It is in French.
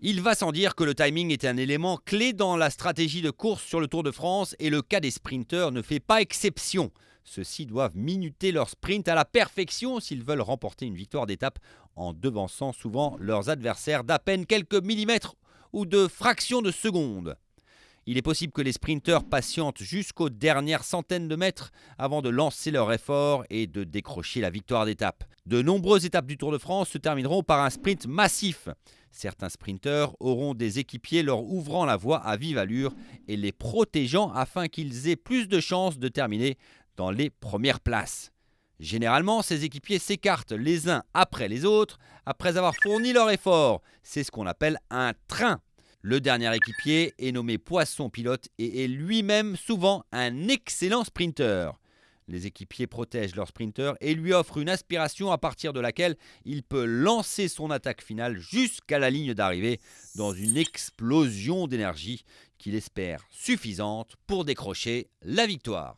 Il va sans dire que le timing est un élément clé dans la stratégie de course sur le Tour de France et le cas des sprinteurs ne fait pas exception. Ceux-ci doivent minuter leur sprint à la perfection s'ils veulent remporter une victoire d'étape en devançant souvent leurs adversaires d'à peine quelques millimètres ou de fractions de secondes. Il est possible que les sprinteurs patientent jusqu'aux dernières centaines de mètres avant de lancer leur effort et de décrocher la victoire d'étape. De nombreuses étapes du Tour de France se termineront par un sprint massif. Certains sprinteurs auront des équipiers leur ouvrant la voie à vive allure et les protégeant afin qu'ils aient plus de chances de terminer dans les premières places. Généralement, ces équipiers s'écartent les uns après les autres après avoir fourni leur effort. C'est ce qu'on appelle un train. Le dernier équipier est nommé poisson pilote et est lui-même souvent un excellent sprinter. Les équipiers protègent leur sprinter et lui offrent une aspiration à partir de laquelle il peut lancer son attaque finale jusqu'à la ligne d'arrivée dans une explosion d'énergie qu'il espère suffisante pour décrocher la victoire.